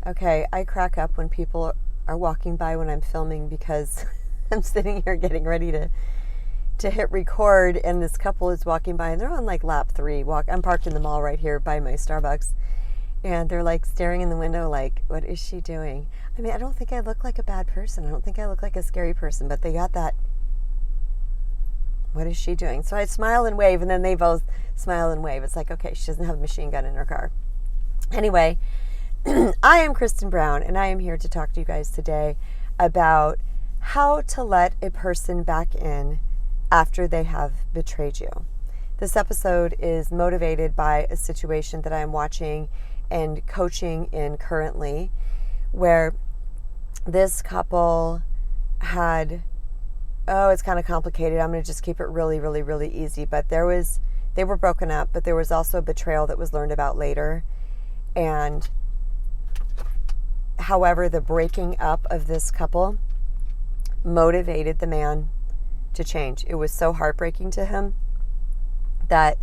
Okay, I crack up when people are walking by when I'm filming because I'm sitting here getting ready to hit record, and this couple is walking by and they're on like lap 3. I'm parked in the mall right here by my Starbucks, and they're like staring in the window like, what is she doing? I mean, I don't think I look like a bad person. I don't think I look like a scary person, but they got that, what is she doing? So I smile and wave, and then they both smile and wave. It's like, okay, she doesn't have a machine gun in her car. Anyway, I am Kristen Brown, and I am here to talk to you guys today about how to let a person back in after they have betrayed you. This episode is motivated by a situation that I am watching and coaching in currently, where this couple had, it's kind of complicated. I'm going to just keep it really, really, really easy. But they were broken up, but there was also betrayal that was learned about later. And however, the breaking up of this couple motivated the man to change. It was so heartbreaking to him that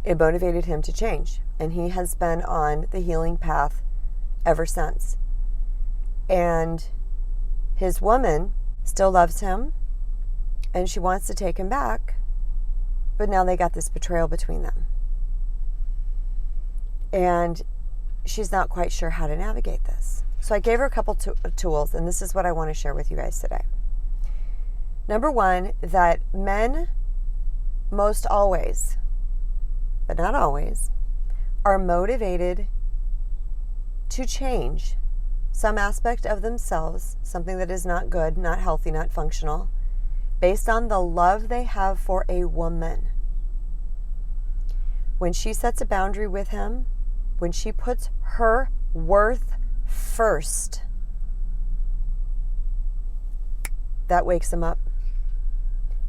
it motivated him to change. And he has been on the healing path ever since. And his woman still loves him, and she wants to take him back, but now they got this betrayal between them. And she's not quite sure how to navigate this. So I gave her a couple tools, and this is what I want to share with you guys today. Number one, that men most always, but not always, are motivated to change some aspect of themselves, something that is not good, not healthy, not functional, based on the love they have for a woman. When she sets a boundary with him, when she puts her worth first, that wakes them up.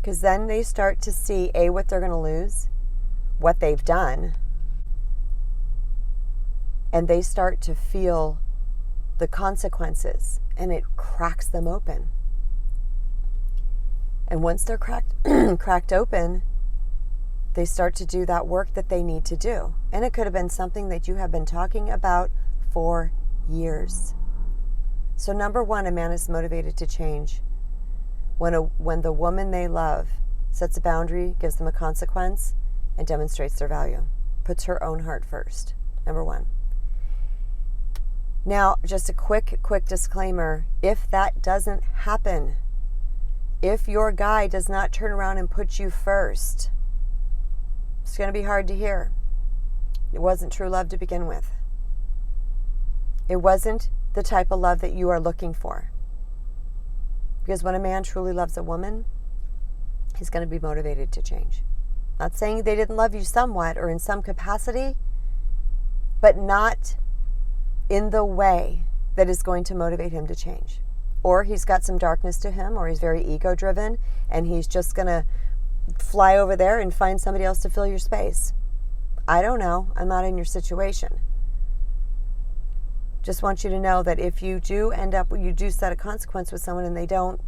Because then they start to see, A, what they're going to lose, what they've done, and they start to feel the consequences, and it cracks them open. And once they're cracked open, they start to do that work that they need to do. And it could have been something that you have been talking about for years. So number one, a man is motivated to change when the woman they love sets a boundary, gives them a consequence, and demonstrates their value, puts her own heart first. Number one. Now, just a quick disclaimer. If that doesn't happen, if your guy does not turn around and put you first, it's going to be hard to hear. It wasn't true love to begin with. It wasn't the type of love that you are looking for. Because when a man truly loves a woman, he's going to be motivated to change. Not saying they didn't love you somewhat or in some capacity, but not in the way that is going to motivate him to change. Or he's got some darkness to him, or he's very ego-driven, and he's just going to fly over there and find somebody else to fill your space. I don't know. I'm not in your situation. Just want you to know that if you do you do set a consequence with someone and they don't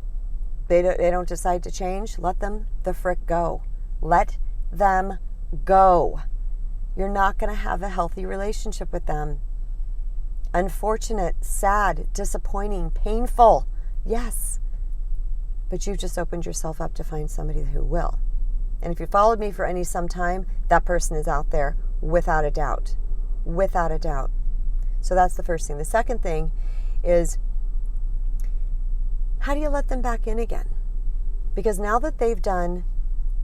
decide to change, let them the frick go. Let them go. You're not going to have a healthy relationship with them. Unfortunate, sad, disappointing, painful. Yes. But you've just opened yourself up to find somebody who will. And if you followed me for some time, that person is out there without a doubt. Without a doubt. So that's the first thing. The second thing is, how do you let them back in again? Because now that they've done,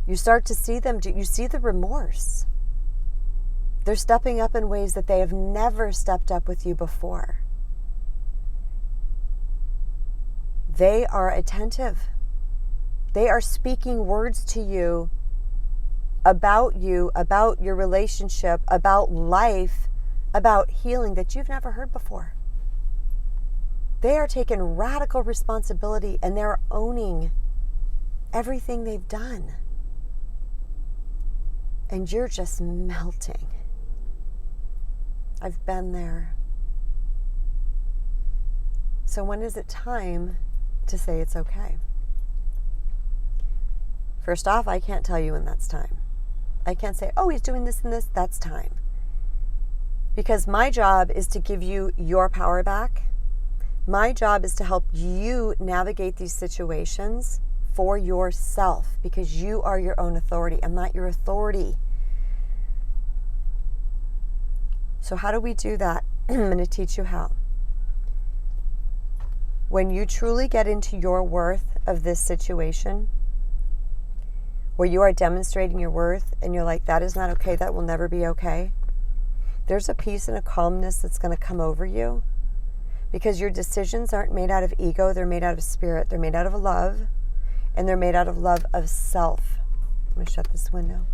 you start to see them, you see the remorse. They're stepping up in ways that they have never stepped up with you before. They are attentive. They are speaking words to you, about your relationship, about life, about healing that you've never heard before. They are taking radical responsibility, and they're owning everything they've done. And you're just melting. I've been there. So when is it time to say it's okay? First off, I can't tell you when that's time. I can't say, oh, he's doing this and this, that's time. Because my job is to give you your power back. My job is to help you navigate these situations for yourself, because you are your own authority. I'm not your authority. So how do we do that? I'm going to teach you how. When you truly get into your worth of this situation, where you are demonstrating your worth and you're like, that is not okay, that will never be okay, there's a peace and a calmness that's going to come over you, because your decisions aren't made out of ego, they're made out of spirit, they're made out of love, and they're made out of love of self. I'm going to shut this window.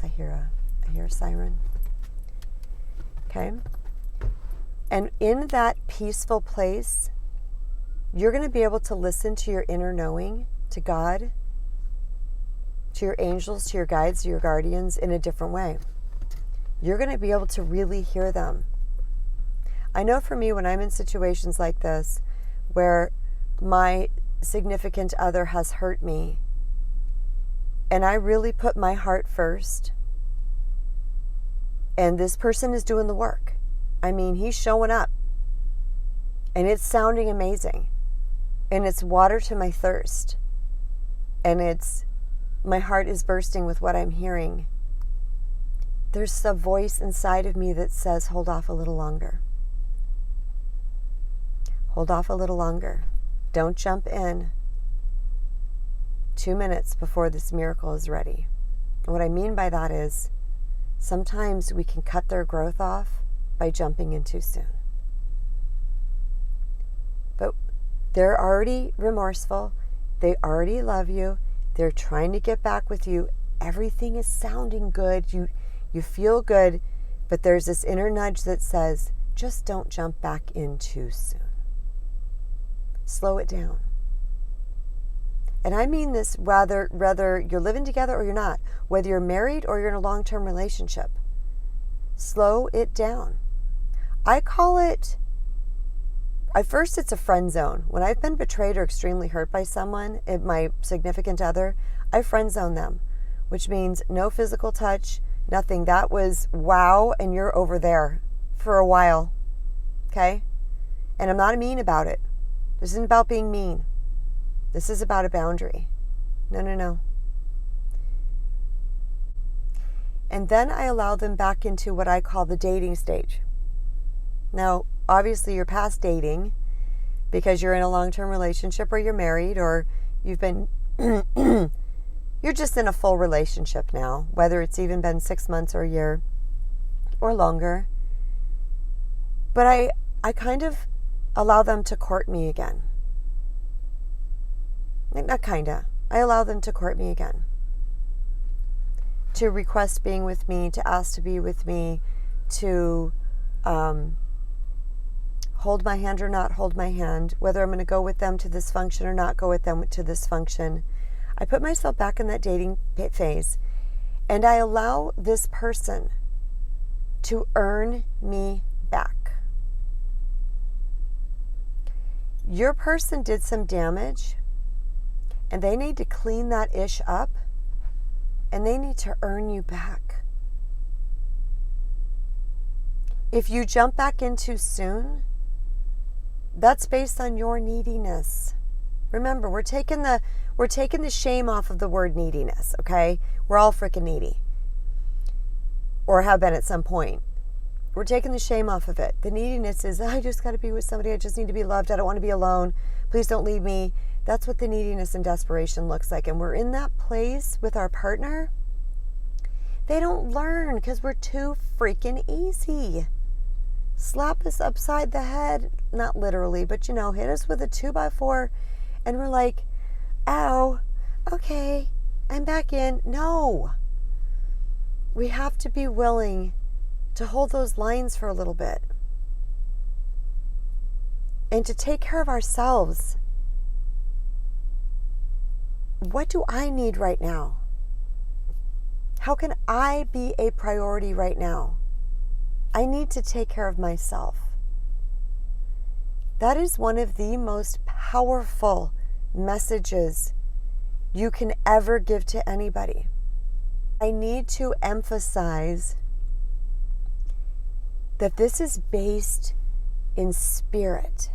I hear a siren. Okay? And in that peaceful place, you're going to be able to listen to your inner knowing, to God, to your angels, to your guides, to your guardians in a different way. You're going to be able to really hear them. I know for me, when I'm in situations like this, where my significant other has hurt me, and I really put my heart first, and this person is doing the work. I mean, he's showing up, and it's sounding amazing, and it's water to my thirst, and my heart is bursting with what I'm hearing. There's a voice inside of me that says, hold off a little longer. Hold off a little longer. Don't jump in 2 minutes before this miracle is ready. And what I mean by that is, sometimes we can cut their growth off by jumping in too soon. But they're already remorseful. They already love you. They're trying to get back with you. Everything is sounding good. You feel good, but there's this inner nudge that says, just don't jump back in too soon. Slow it down. And I mean this whether you're living together or you're not, whether you're married or you're in a long-term relationship. Slow it down. I call it, at first it's a friend zone. When I've been betrayed or extremely hurt by someone, my significant other, I friend zone them, which means no physical touch, nothing. That was wow, and you're over there for a while, okay? And I'm not mean about it. This isn't about being mean. This is about a boundary. No. And then I allow them back into what I call the dating stage. Now, obviously you're past dating because you're in a long-term relationship, or you're married, or you've been, you're just in a full relationship now, whether it's even been 6 months or a year or longer. But I kind of allow them to court me again. Not kinda. I allow them to court me again. To request being with me, to ask to be with me, to hold my hand or not hold my hand, whether I'm going to go with them to this function or not go with them to this function. I put myself back in that dating phase, and I allow this person to earn me back. Your person did some damage, and they need to clean that ish up, and they need to earn you back. If you jump back in too soon, that's based on your neediness. Remember, we're taking the shame off of the word neediness, okay? We're all freaking needy, or have been at some point. We're taking the shame off of it. The neediness is, I just got to be with somebody. I just need to be loved. I don't want to be alone. Please don't leave me. That's what the neediness and desperation looks like. And we're in that place with our partner. They don't learn because we're too freaking easy. Slap us upside the head, not literally, but hit us with a 2x4, and we're like, ow, okay, I'm back in. No. We have to be willing to hold those lines for a little bit and to take care of ourselves. What do I need right now? How can I be a priority right now? I need to take care of myself. That is one of the most powerful messages you can ever give to anybody. I need to emphasize that this is based in spirit.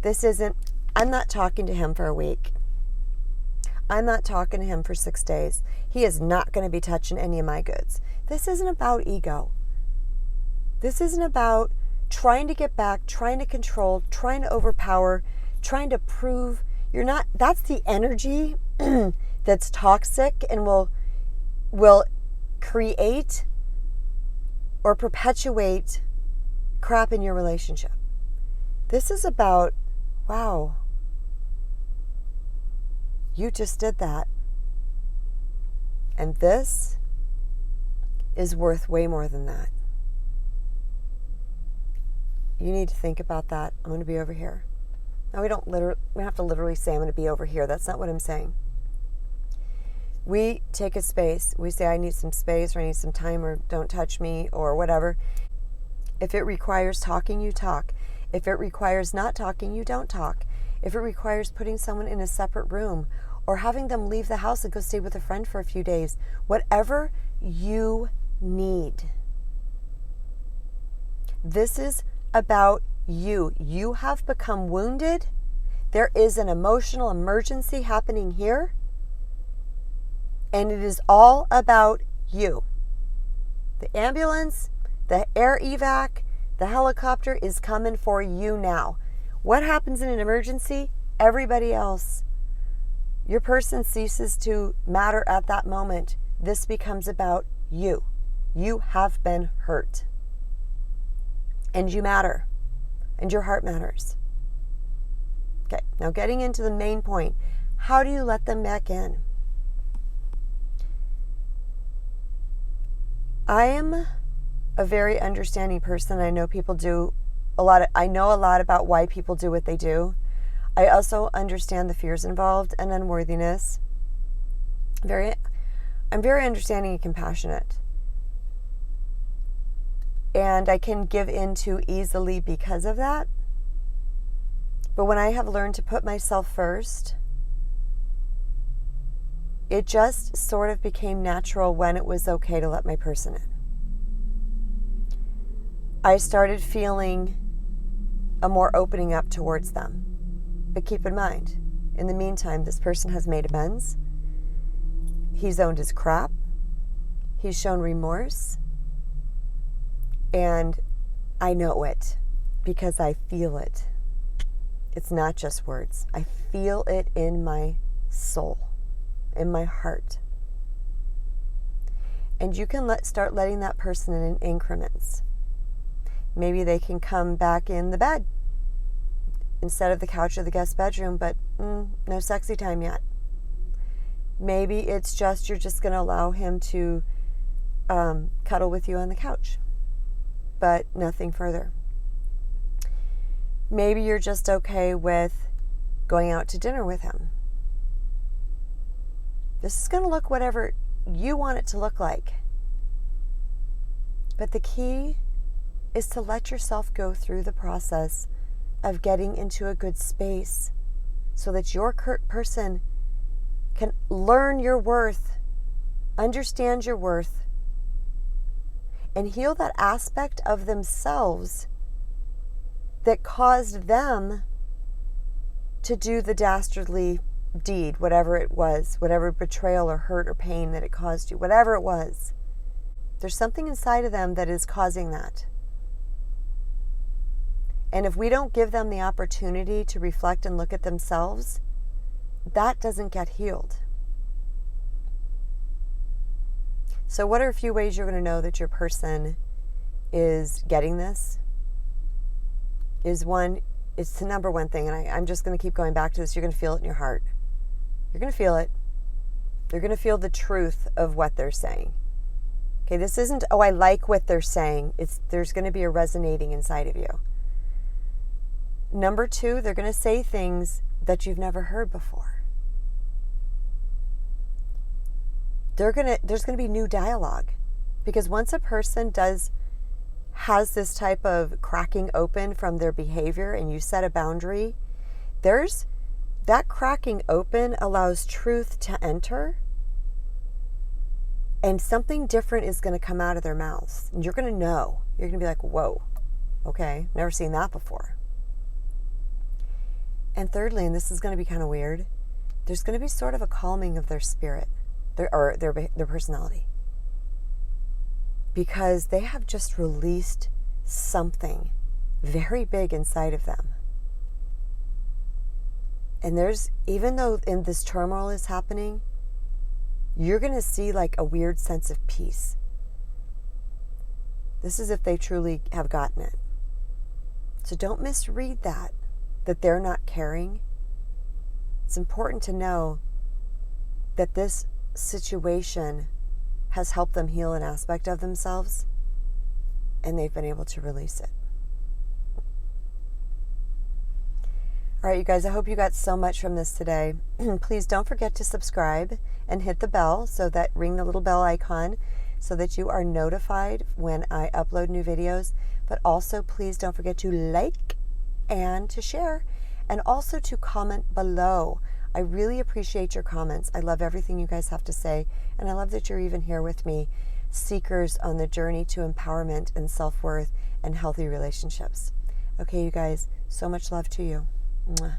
This isn't, I'm not talking to him for a week. I'm not talking to him for 6 days. He is not going to be touching any of my goods. This isn't about ego. This isn't about trying to get back, trying to control, trying to overpower, trying to prove you're not. That's the energy that's toxic and will create or perpetuate crap in your relationship. This is about, wow, you just did that. And this is worth way more than that. You need to think about that. I'm going to be over here. Now we don't have to literally say I'm going to be over here. That's not what I'm saying. We take a space. We say I need some space or I need some time or don't touch me or whatever. If it requires talking, you talk. If it requires not talking, you don't talk. If it requires putting someone in a separate room or having them leave the house and go stay with a friend for a few days, whatever you need. This is about you. You have become wounded. There is an emotional emergency happening here. And it is all about you. The ambulance, the air evac, the helicopter is coming for you now. What happens in an emergency? Everybody else. Your person ceases to matter at that moment. This becomes about you. You have been hurt. And you matter. And your heart matters. Okay, now getting into the main point. How do you let them back in? I am a very understanding person. I know people do I know a lot about why people do what they do. I also understand the fears involved and unworthiness. I'm very understanding and compassionate. And I can give in too easily because of that. But when I have learned to put myself first, it just sort of became natural when it was okay to let my person in. I started feeling a more opening up towards them. But keep in mind, in the meantime, this person has made amends. He's owned his crap. He's shown remorse. And I know it because I feel it. It's not just words. I feel it in my soul, in my heart. And you can start letting that person in increments. Maybe they can come back in the bed instead of the couch or the guest bedroom, but no sexy time yet. Maybe it's just you're just going to allow him to cuddle with you on the couch, but nothing further. Maybe you're just okay with going out to dinner with him. This is going to look whatever you want it to look like. But the key is to let yourself go through the process of getting into a good space so that your person can learn your worth, understand your worth, and heal that aspect of themselves that caused them to do the dastardly deed, whatever it was, whatever betrayal or hurt or pain that it caused you, whatever it was. There's something inside of them that is causing that. And if we don't give them the opportunity to reflect and look at themselves, that doesn't get healed. So what are a few ways you're going to know that your person is getting this? It's the number one thing, and I'm just going to keep going back to this. You're going to feel it in your heart. You're going to feel it. You're going to feel the truth of what they're saying. Okay, this isn't, oh, I like what they're saying. There's going to be a resonating inside of you. Number two, they're going to say things that you've never heard before. There's going to be new dialogue. Because once a person has this type of cracking open from their behavior and you set a boundary, that cracking open allows truth to enter, and something different is going to come out of their mouths. And you're going to know. You're going to be like, whoa, okay, never seen that before. And thirdly, and this is going to be kind of weird, there's going to be sort of a calming of their spirit, their personality. Because they have just released something very big inside of them. And even though in this turmoil is happening, you're going to see like a weird sense of peace. This is if they truly have gotten it. So don't misread that they're not caring. It's important to know that this situation has helped them heal an aspect of themselves, and they've been able to release it. All right, you guys, I hope you got so much from this today. Please don't forget to subscribe and hit the bell, ring the little bell icon so that you are notified when I upload new videos. But also, please don't forget to like and to share, and also to comment below. I really appreciate your comments. I love everything you guys have to say, and I love that you're even here with me, seekers on the journey to empowerment and self-worth and healthy relationships. Okay, you guys, so much love to you. Mwah.